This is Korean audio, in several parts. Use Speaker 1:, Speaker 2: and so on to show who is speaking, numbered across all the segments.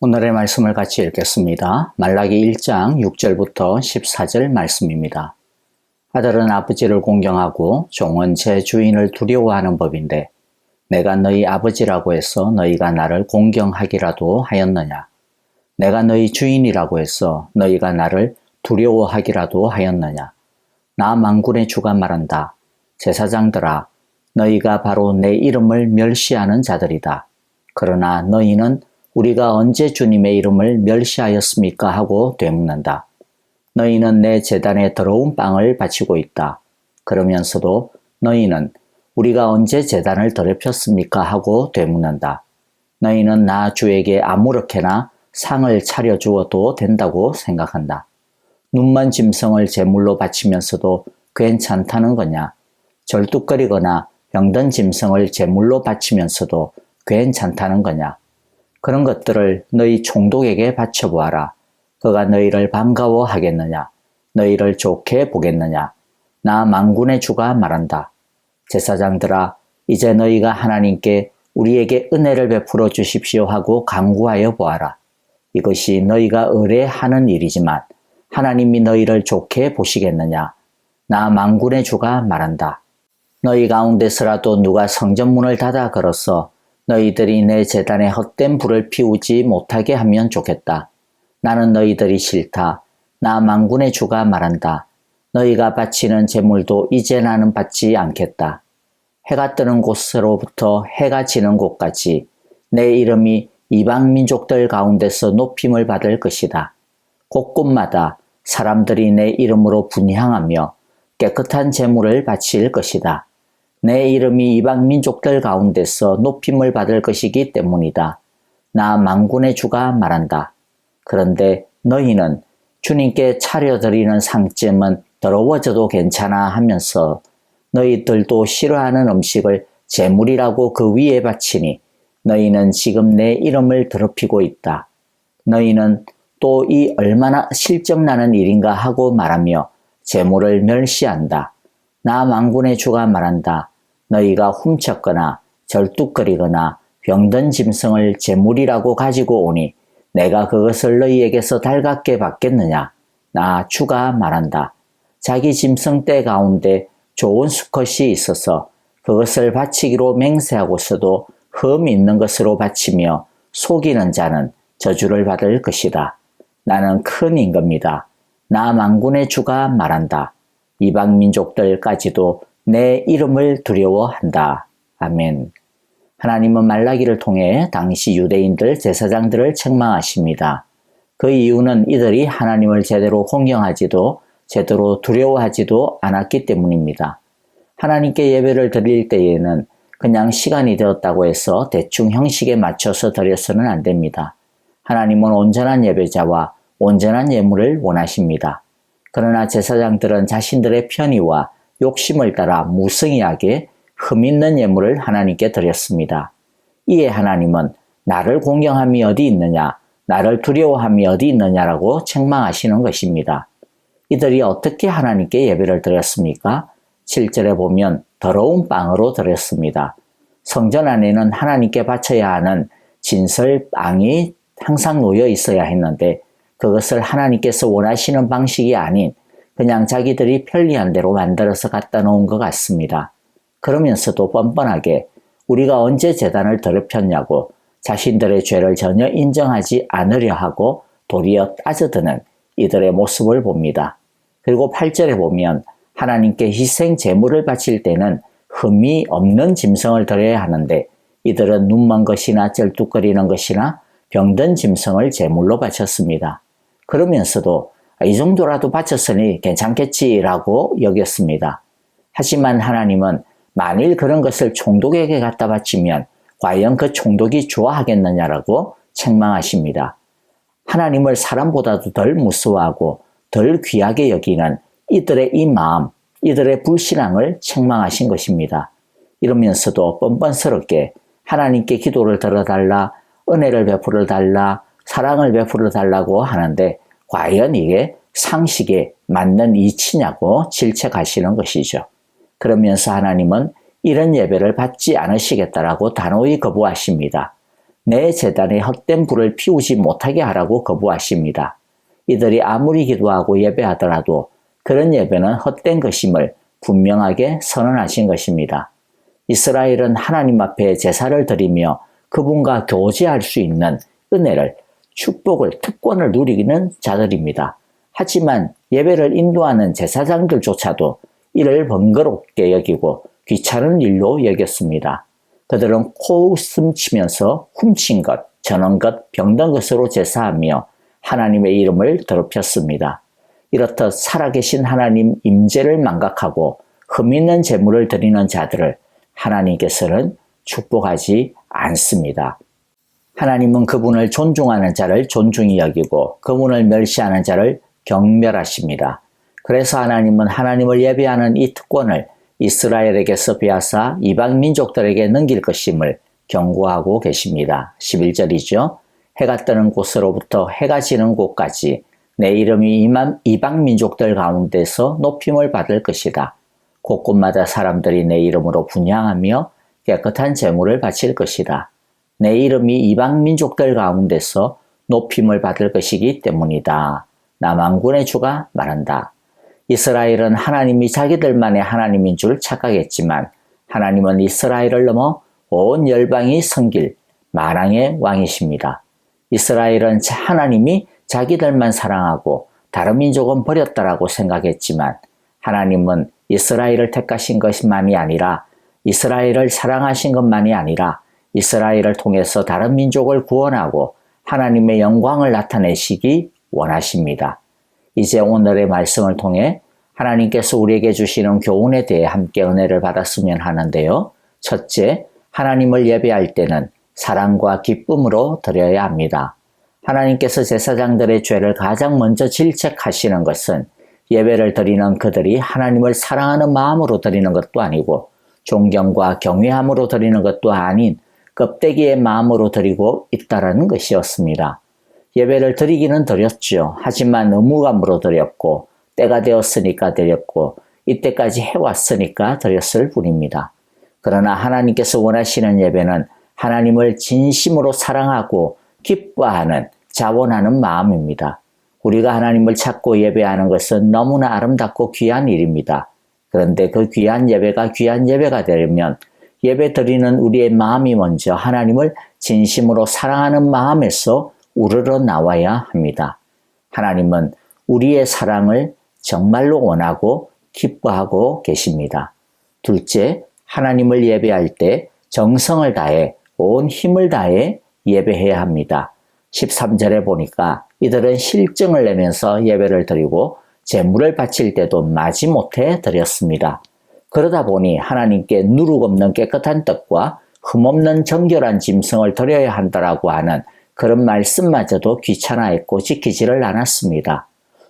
Speaker 1: 오늘의 말씀을 같이 읽겠습니다. 말라기 1장 6절부터 14절 말씀입니다. 아들은 아버지를 공경하고 종은 제 주인을 두려워하는 법인데 내가 너희 아버지라고 해서 너희가 나를 공경하기라도 하였느냐? 내가 너희 주인이라고 해서 너희가 나를 두려워하기라도 하였느냐? 나 만군의 주가 말한다. 제사장들아, 너희가 바로 내 이름을 멸시하는 자들이다. 그러나 너희는 우리가 언제 주님의 이름을 멸시하였습니까? 하고 되묻는다. 너희는 내 제단에 더러운 빵을 바치고 있다. 그러면서도 너희는 우리가 언제 제단을 더럽혔습니까? 하고 되묻는다. 너희는 나 주에게 아무렇게나 상을 차려주어도 된다고 생각한다. 눈먼 짐승을 제물로 바치면서도 괜찮다는 거냐? 절뚝거리거나 병든 짐승을 제물로 바치면서도 괜찮다는 거냐? 그런 것들을 너희 총독에게 바쳐보아라. 그가 너희를 반가워하겠느냐? 너희를 좋게 보겠느냐? 나 만군의 주가 말한다. 제사장들아, 이제 너희가 하나님께 우리에게 은혜를 베풀어 주십시오 하고 간구하여 보아라. 이것이 너희가 의뢰하는 일이지만 하나님이 너희를 좋게 보시겠느냐? 나 만군의 주가 말한다. 너희 가운데서라도 누가 성전문을 닫아 걸어서 너희들이 내 제단에 헛된 불을 피우지 못하게 하면 좋겠다. 나는 너희들이 싫다. 나 만군의 주가 말한다. 너희가 바치는 제물도 이제 나는 받지 않겠다. 해가 뜨는 곳으로부터 해가 지는 곳까지 내 이름이 이방 민족들 가운데서 높임을 받을 것이다. 곳곳마다 사람들이 내 이름으로 분향하며 깨끗한 제물을 바칠 것이다. 내 이름이 이방 민족들 가운데서 높임을 받을 것이기 때문이다. 나 만군의 주가 말한다. 그런데 너희는 주님께 차려드리는 상쯤은 더러워져도 괜찮아 하면서 너희들도 싫어하는 음식을 제물이라고 그 위에 바치니 너희는 지금 내 이름을 더럽히고 있다. 너희는 또 이 얼마나 실정나는 일인가 하고 말하며 제물을 멸시한다. 나 만군의 주가 말한다. 너희가 훔쳤거나 절뚝거리거나 병든 짐승을 제물이라고 가지고 오니 내가 그것을 너희에게서 달갑게 받겠느냐? 나 주가 말한다. 자기 짐승 떼 가운데 좋은 수컷이 있어서 그것을 바치기로 맹세하고서도 흠 있는 것으로 바치며 속이는 자는 저주를 받을 것이다. 나는 큰 임금이다. 나 만군의 주가 말한다. 이방 민족들까지도 내 이름을 두려워한다. 아멘. 하나님은 말라기를 통해 당시 유대인들 제사장들을 책망하십니다. 그 이유는 이들이 하나님을 제대로 공경하지도 제대로 두려워하지도 않았기 때문입니다. 하나님께 예배를 드릴 때에는 그냥 시간이 되었다고 해서 대충 형식에 맞춰서 드려서는 안 됩니다. 하나님은 온전한 예배자와 온전한 예물을 원하십니다. 그러나 제사장들은 자신들의 편의와 욕심을 따라 무성의하게 흠 있는 예물을 하나님께 드렸습니다. 이에 하나님은 나를 공경함이 어디 있느냐, 나를 두려워함이 어디 있느냐라고 책망하시는 것입니다. 이들이 어떻게 하나님께 예배를 드렸습니까? 7절에 보면 더러운 빵으로 드렸습니다. 성전 안에는 하나님께 바쳐야 하는 진설빵이 항상 놓여 있어야 했는데 그것을 하나님께서 원하시는 방식이 아닌 그냥 자기들이 편리한 대로 만들어서 갖다 놓은 것 같습니다. 그러면서도 뻔뻔하게 우리가 언제 제단을 더럽혔냐고 자신들의 죄를 전혀 인정하지 않으려 하고 도리어 따져드는 이들의 모습을 봅니다. 그리고 8절에 보면 하나님께 희생 제물을 바칠 때는 흠이 없는 짐승을 드려야 하는데 이들은 눈먼 것이나 쩔뚝거리는 것이나 병든 짐승을 제물로 바쳤습니다. 그러면서도 이 정도라도 바쳤으니 괜찮겠지라고 여겼습니다. 하지만 하나님은 만일 그런 것을 총독에게 갖다 바치면 과연 그 총독이 좋아하겠느냐라고 책망하십니다. 하나님을 사람보다도 덜 무서워하고 덜 귀하게 여기는 이들의 이 마음, 이들의 불신앙을 책망하신 것입니다. 이러면서도 뻔뻔스럽게 하나님께 기도를 들어달라, 은혜를 베풀어 달라, 사랑을 베풀어 달라고 하는데 과연 이게 상식에 맞는 이치냐고 질책하시는 것이죠. 그러면서 하나님은 이런 예배를 받지 않으시겠다라고 단호히 거부하십니다. 내 제단에 헛된 불을 피우지 못하게 하라고 거부하십니다. 이들이 아무리 기도하고 예배하더라도 그런 예배는 헛된 것임을 분명하게 선언하신 것입니다. 이스라엘은 하나님 앞에 제사를 드리며 그분과 교제할 수 있는 은혜를, 축복을, 특권을 누리는 자들입니다. 하지만 예배를 인도하는 제사장들조차도 이를 번거롭게 여기고 귀찮은 일로 여겼습니다. 그들은 코웃음 치면서 훔친 것, 저는 것, 병든 것으로 제사하며 하나님의 이름을 더럽혔습니다. 이렇듯 살아계신 하나님 임재를 망각하고 흠있는 제물을 드리는 자들을 하나님께서는 축복하지 않습니다. 하나님은 그분을 존중하는 자를 존중히 여기고 그분을 멸시하는 자를 경멸하십니다. 그래서 하나님은 하나님을 예배하는 이 특권을 이스라엘에게서 빼앗아 이방 민족들에게 넘길 것임을 경고하고 계십니다. 11절이죠. 해가 뜨는 곳으로부터 해가 지는 곳까지 내 이름이 이방 민족들 가운데서 높임을 받을 것이다. 곳곳마다 사람들이 내 이름으로 분향하며 깨끗한 제물을 바칠 것이다. 내 이름이 이방 민족들 가운데서 높임을 받을 것이기 때문이다. 남왕군의 주가 말한다. 이스라엘은 하나님이 자기들만의 하나님인 줄 착각했지만 하나님은 이스라엘을 넘어 온 열방이 섬길 만왕의 왕이십니다. 이스라엘은 하나님이 자기들만 사랑하고 다른 민족은 버렸다라고 생각했지만 하나님은 이스라엘을 택하신 것만이 아니라 이스라엘을 사랑하신 것만이 아니라 이스라엘을 통해서 다른 민족을 구원하고 하나님의 영광을 나타내시기 원하십니다. 이제 오늘의 말씀을 통해 하나님께서 우리에게 주시는 교훈에 대해 함께 은혜를 받았으면 하는데요. 첫째, 하나님을 예배할 때는 사랑과 기쁨으로 드려야 합니다. 하나님께서 제사장들의 죄를 가장 먼저 질책하시는 것은 예배를 드리는 그들이 하나님을 사랑하는 마음으로 드리는 것도 아니고 존경과 경외함으로 드리는 것도 아닌 껍데기의 마음으로 드리고 있다라는 것이었습니다. 예배를 드리기는 드렸죠. 하지만 의무감으로 드렸고 때가 되었으니까 드렸고 이때까지 해왔으니까 드렸을 뿐입니다. 그러나 하나님께서 원하시는 예배는 하나님을 진심으로 사랑하고 기뻐하는 자원하는 마음입니다. 우리가 하나님을 찾고 예배하는 것은 너무나 아름답고 귀한 일입니다. 그런데 그 귀한 예배가 되려면 예배 드리는 우리의 마음이 먼저 하나님을 진심으로 사랑하는 마음에서 우러러 나와야 합니다. 하나님은 우리의 사랑을 정말로 원하고 기뻐하고 계십니다. 둘째, 하나님을 예배할 때 정성을 다해 온 힘을 다해 예배해야 합니다. 13절에 보니까 이들은 실증을 내면서 예배를 드리고 제물을 바칠 때도 마지못해 드렸습니다. 그러다 보니 하나님께 누룩 없는 깨끗한 떡과 흠없는 정결한 짐승을 드려야 한다라고 하는 그런 말씀마저도 귀찮아했고 지키지를 않았습니다.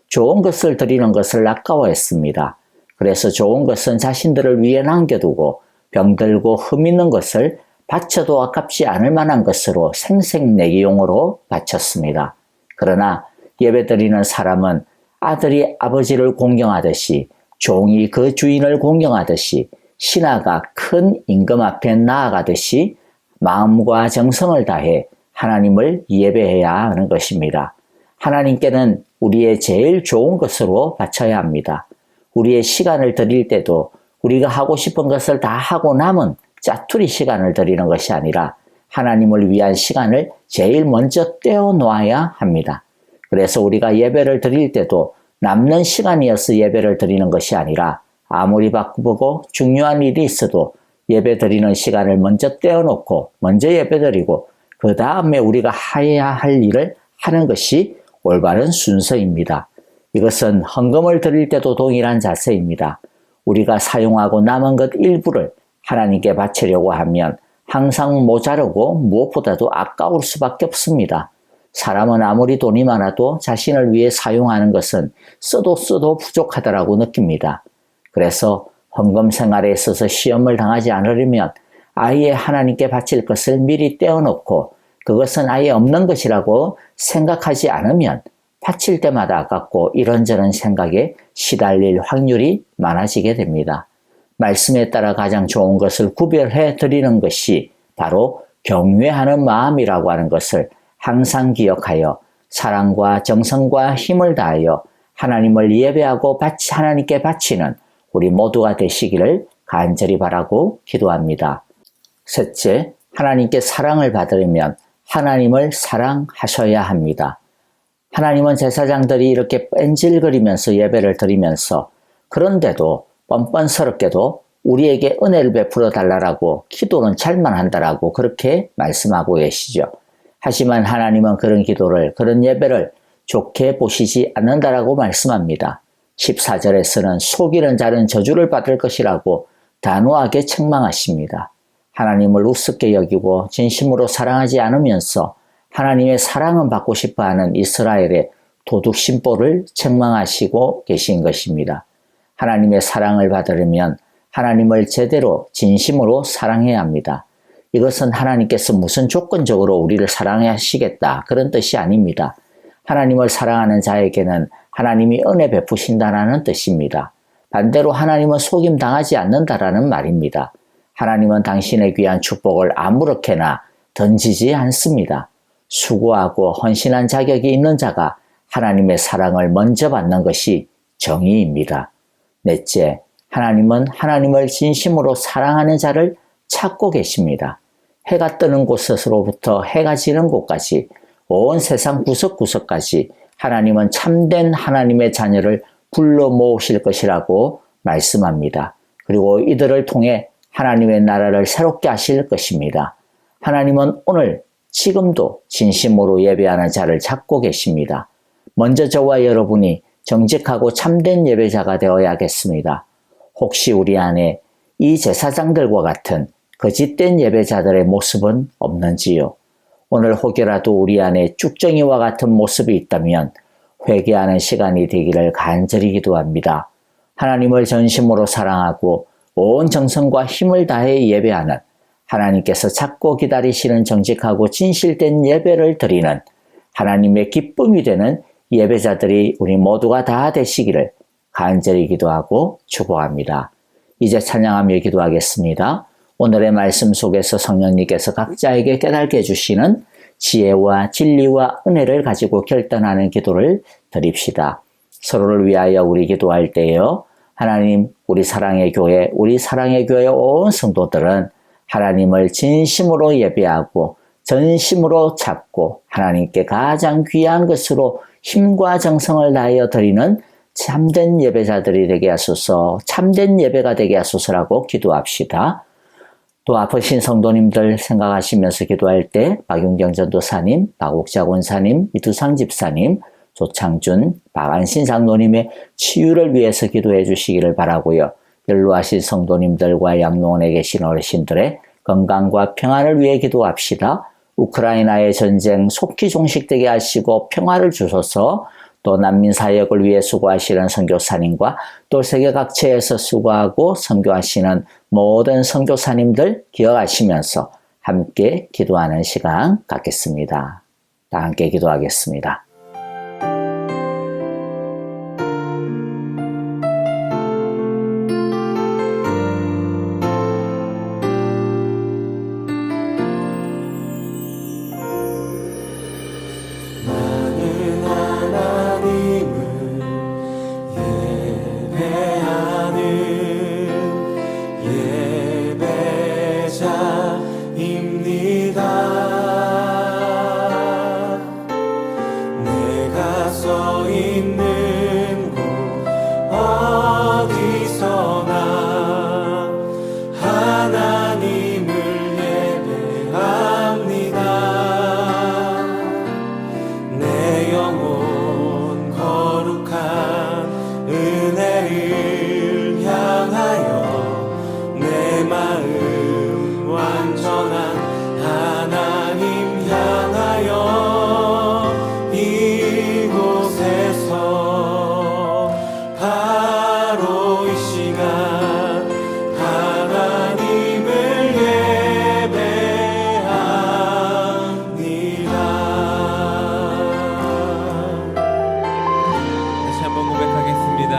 Speaker 1: 좋은 것을 드리는 것을 아까워했습니다. 그래서 좋은 것은 자신들을 위해 남겨두고 병들고 흠있는 것을 바쳐도 아깝지 않을 만한 것으로 생색내기용으로 바쳤습니다. 그러나 예배드리는 사람은 아들이 아버지를 공경하듯이 종이 그 주인을 공경하듯이 신하가 큰 임금 앞에 나아가듯이 마음과 정성을 다해 하나님을 예배해야 하는 것입니다. 하나님께는 우리의 제일 좋은 것으로 바쳐야 합니다. 우리의 시간을 드릴 때도 우리가 하고 싶은 것을 다 하고 남은 짜투리 시간을 드리는 것이 아니라 하나님을 위한 시간을 제일 먼저 떼어놓아야 합니다. 그래서 우리가 예배를 드릴 때도 남는 시간이어서 예배를 드리는 것이 아니라 아무리 바쁘고 중요한 일이 있어도 예배 드리는 시간을 먼저 떼어놓고 먼저 예배 드리고 그 다음에 우리가 해야 할 일을 하는 것이 올바른 순서입니다. 이것은 헌금을 드릴 때도 동일한 자세입니다. 우리가 사용하고 남은 것 일부를 하나님께 바치려고 하면 항상 모자르고 무엇보다도 아까울 수밖에 없습니다. 사람은 아무리 돈이 많아도 자신을 위해 사용하는 것은 써도 부족하다라고 느낍니다. 그래서 헌금 생활에 있어서 시험을 당하지 않으려면 아예 하나님께 바칠 것을 미리 떼어놓고 그것은 아예 없는 것이라고 생각하지 않으면 바칠 때마다 아깝고 이런저런 생각에 시달릴 확률이 많아지게 됩니다. 말씀에 따라 가장 좋은 것을 구별해 드리는 것이 바로 경외하는 마음이라고 하는 것을 항상 기억하여 사랑과 정성과 힘을 다하여 하나님을 예배하고 하나님께 바치는 우리 모두가 되시기를 간절히 바라고 기도합니다. 셋째, 하나님께 사랑을 받으려면 하나님을 사랑하셔야 합니다. 하나님은 제사장들이 이렇게 뺀질거리면서 예배를 드리면서 그런데도 뻔뻔스럽게도 우리에게 은혜를 베풀어 달라고 기도는 잘만 한다라고 그렇게 말씀하고 계시죠. 하지만 하나님은 그런 기도를, 그런 예배를 좋게 보시지 않는다라고 말씀합니다. 14절에서는 속이는 자는 저주를 받을 것이라고 단호하게 책망하십니다. 하나님을 우습게 여기고 진심으로 사랑하지 않으면서 하나님의 사랑은 받고 싶어하는 이스라엘의 도둑심보를 책망하시고 계신 것입니다. 하나님의 사랑을 받으려면 하나님을 제대로 진심으로 사랑해야 합니다. 이것은 하나님께서 무슨 조건적으로 우리를 사랑하시겠다 그런 뜻이 아닙니다. 하나님을 사랑하는 자에게는 하나님이 은혜 베푸신다는 뜻입니다. 반대로 하나님은 속임당하지 않는다라는 말입니다. 하나님은 당신의 귀한 축복을 아무렇게나 던지지 않습니다. 수고하고 헌신한 자격이 있는 자가 하나님의 사랑을 먼저 받는 것이 정의입니다. 넷째, 하나님은 하나님을 진심으로 사랑하는 자를 찾고 계십니다. 해가 뜨는 곳으로부터 해가 지는 곳까지 온 세상 구석구석까지 하나님은 참된 하나님의 자녀를 불러 모으실 것이라고 말씀합니다. 그리고 이들을 통해 하나님의 나라를 새롭게 하실 것입니다. 하나님은 오늘 지금도 진심으로 예배하는 자를 찾고 계십니다. 먼저 저와 여러분이 정직하고 참된 예배자가 되어야겠습니다. 혹시 우리 안에 이 제사장들과 같은 거짓된 예배자들의 모습은 없는지요? 오늘 혹여라도 우리 안에 쭉정이와 같은 모습이 있다면 회개하는 시간이 되기를 간절히 기도합니다. 하나님을 전심으로 사랑하고 온 정성과 힘을 다해 예배하는 하나님께서 찾고 기다리시는 정직하고 진실된 예배를 드리는 하나님의 기쁨이 되는 예배자들이 우리 모두가 다 되시기를 간절히 기도하고 축복합니다. 이제 찬양하며 기도하겠습니다. 오늘의 말씀 속에서 성령님께서 각자에게 깨닫게 해주시는 지혜와 진리와 은혜를 가지고 결단하는 기도를 드립시다. 서로를 위하여 우리 기도할 때요. 하나님, 우리 사랑의 교회 온 성도들은 하나님을 진심으로 예배하고 전심으로 찾고 하나님께 가장 귀한 것으로 힘과 정성을 다하여 드리는 참된 예배자들이 되게 하소서, 참된 예배가 되게 하소서라고 기도합시다. 또 아프신 성도님들 생각하시면서 기도할 때 박윤경 전도사님, 박옥자 권사님, 이두상 집사님, 조창준, 박안신 장로님의 치유를 위해서 기도해 주시기를 바라고요. 연로하신 성도님들과 양로원에 계신 어르신들의 건강과 평안을 위해 기도합시다. 우크라이나의 전쟁 속히 종식되게 하시고 평화를 주소서. 또 난민 사역을 위해 수고하시는 선교사님과 또 세계 각처에서 수고하고 선교하시는 모든 선교사님들 기억하시면서 함께 기도하는 시간 갖겠습니다. 다 함께 기도하겠습니다.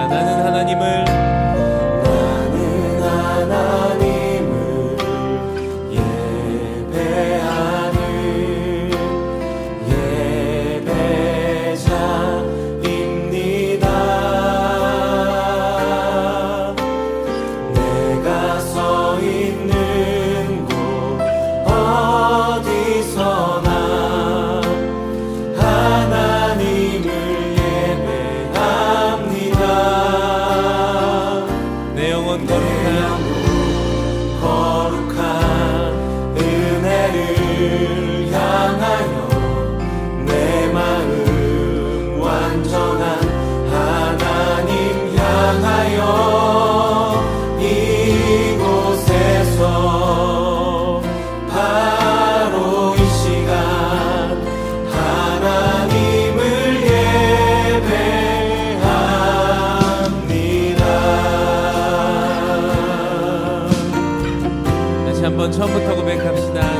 Speaker 2: 나는 하나님을 한번 처음부터 고백합시다.